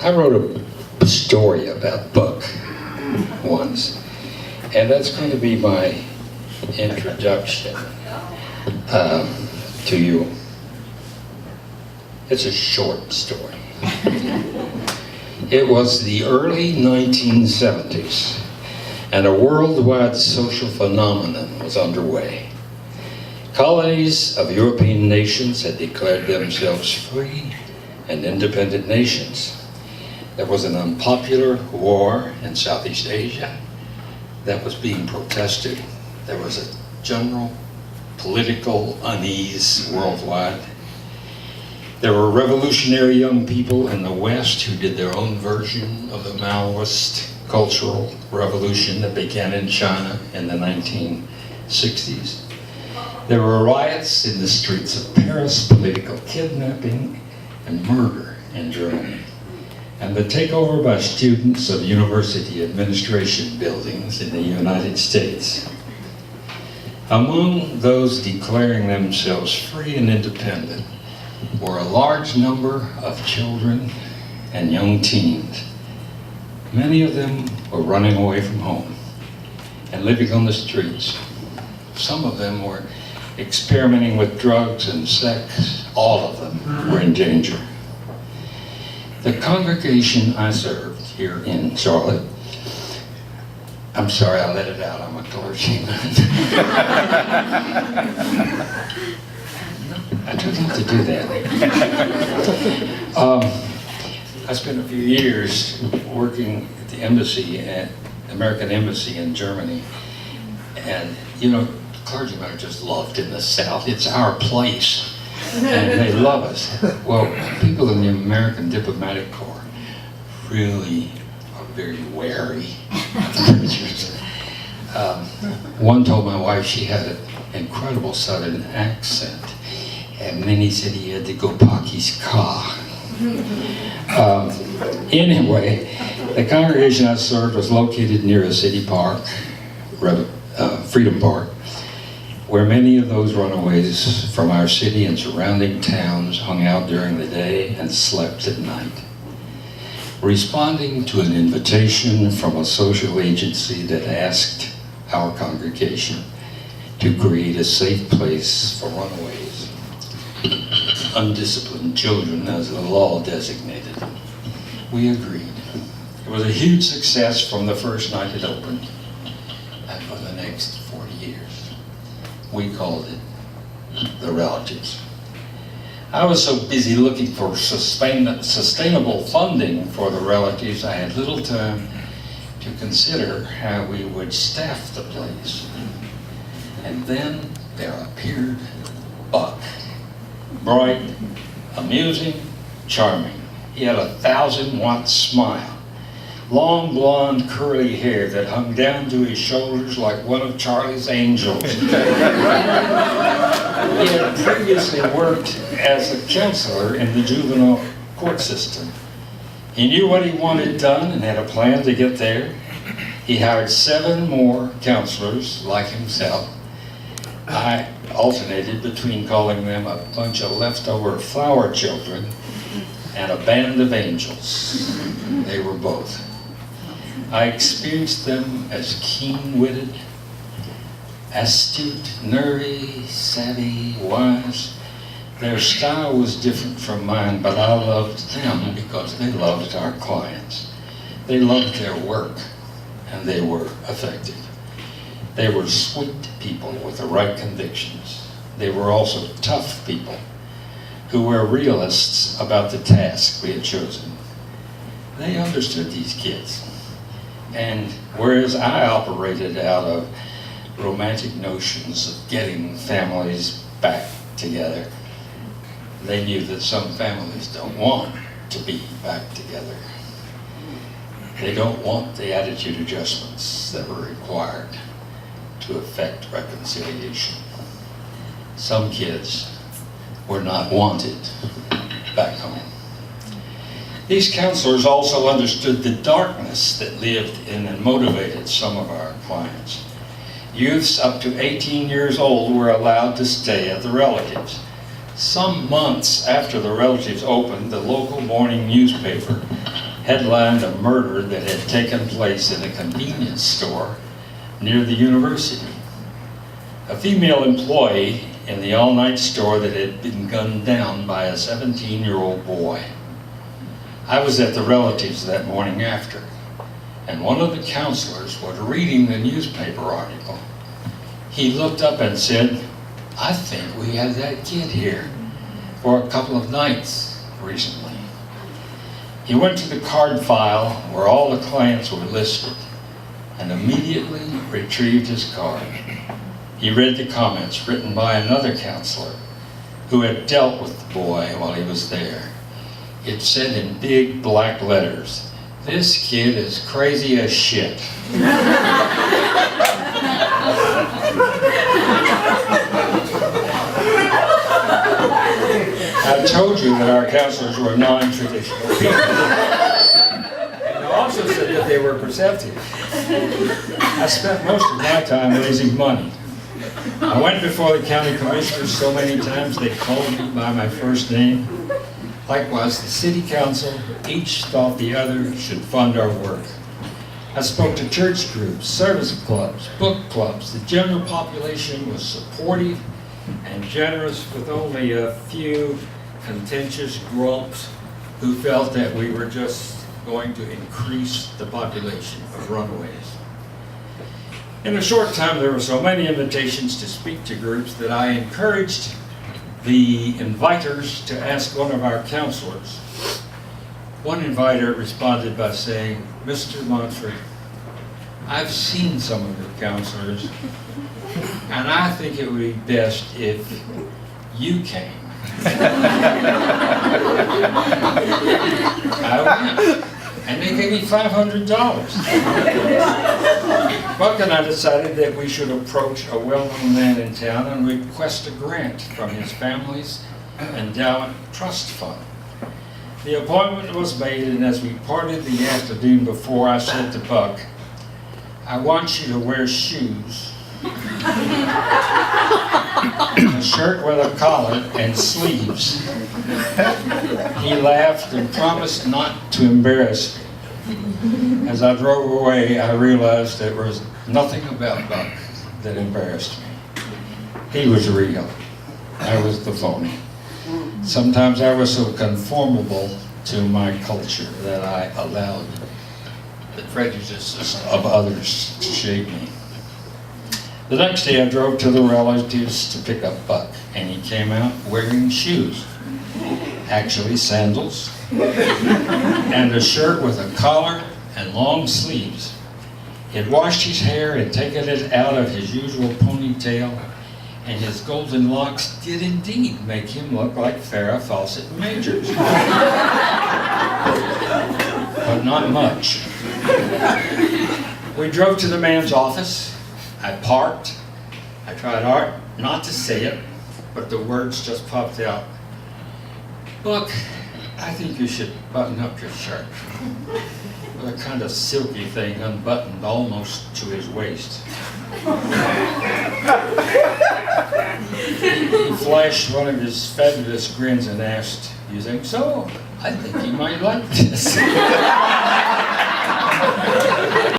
I wrote a story about Buck once, and that's going to be my introduction to you. It's a short story. It was the early 1970s, and a worldwide social phenomenon was underway. Colonies of European nations had declared themselves free and independent nations. There was an unpopular war in Southeast Asia that was being protested. There was a general political unease worldwide. There were revolutionary young people in the West who did their own version of the Maoist cultural revolution that began in China in the 1960s. There were riots in the streets of Paris, political kidnapping, and murder in Germany, and the takeover by students of university administration buildings in the United States. Among those declaring themselves free and independent were a large number of children and young teens. Many of them were running away from home and living on the streets. Some of them were experimenting with drugs and sex. All of them were in danger. The congregation I served here in Charlotte, I'm sorry I let it out, I'm a clergyman. I don't have to do that. I spent a few years working at the embassy, at the American Embassy in Germany. And, you know, clergymen are just loved in the South. It's our place, and they love us. Well, people in the American Diplomatic Corps really are very wary of preachers. One told my wife she had an incredible Southern accent, and then he said he had to go park his car. Anyway, the congregation I served was located near a city park, Freedom Park, where many of those runaways from our city and surrounding towns hung out during the day and slept at night. Responding to an invitation from a social agency that asked our congregation to create a safe place for runaways, undisciplined children, as the law designated, we agreed. It was a huge success from the first night it opened, and for the next 40 years. We called it The Relatives. I was so busy looking for sustainable funding for The Relatives, I had little time to consider how we would staff the place. And then there appeared Buck. Bright, amusing, charming. He had a 1,000-watt smile. Long blonde curly hair that hung down to his shoulders like one of Charlie's angels. He had previously worked as a counselor in the juvenile court system. He knew what he wanted done and had a plan to get there. He hired 7 more counselors like himself. I alternated between calling them a bunch of leftover flower children and a band of angels. They were both. I experienced them as keen-witted, astute, nerdy, savvy, wise. Their style was different from mine, but I loved them because they loved our clients. They loved their work, and they were effective. They were sweet people with the right convictions. They were also tough people who were realists about the task we had chosen. They understood these kids. And whereas I operated out of romantic notions of getting families back together, they knew that some families don't want to be back together. They don't want the attitude adjustments that were required to effect reconciliation. Some kids were not wanted back home. These counselors also understood the darkness that lived in and motivated some of our clients. Youths up to 18 years old were allowed to stay at the Relatives. Some months after the Relatives opened, the local morning newspaper headlined a murder that had taken place in a convenience store near the university. A female employee in the all-night store that had been gunned down by a 17-year-old boy. I was at the relatives that morning after, and one of the counselors was reading the newspaper article. He looked up and said, "I think we had that kid here for a couple of nights recently." He went to the card file where all the clients were listed and immediately retrieved his card. He read the comments written by another counselor who had dealt with the boy while he was there. It said in big black letters, "This kid is crazy as shit." I told you that our counselors were non-traditional people. And I also said that they were perceptive. I spent most of my time raising money. I went before the county commissioners so many times they called me by my first name. Likewise, the city council, each thought the other should fund our work. I spoke to church groups, service clubs, book clubs. The general population was supportive and generous, with only a few contentious grumps who felt that we were just going to increase the population of runaways. In a short time, there were so many invitations to speak to groups that I encouraged the inviters to ask one of our counselors. One inviter responded by saying, "Mr. Montford, I've seen some of your counselors, and I think it would be best if you came." I went, and they gave me $500. Buck and I decided that we should approach a well-known man in town and request a grant from his family's endowment trust fund. The appointment was made, and as we parted the afternoon before, I said to Buck, "I want you to wear shoes, a shirt with a collar and sleeves." He laughed and promised not to embarrass me. As I drove away, I realized there was nothing about Buck that embarrassed me. He was real. I was the phony. Sometimes I was so conformable to my culture that I allowed the prejudices of others to shape me. The next day I drove to the relatives to pick up Buck, and he came out wearing shoes, actually sandals, and a shirt with a collar and long sleeves. He had washed his hair and taken it out of his usual ponytail, and his golden locks did indeed make him look like Farrah Fawcett Majors. But not much. We drove to the man's office. I parked. I tried hard not to say it, but the words just popped out. "Buck, I think you should button up your shirt." With a kind of silky thing unbuttoned almost to his waist. He flashed one of his fabulous grins and asked, "You think so? I think he might like this."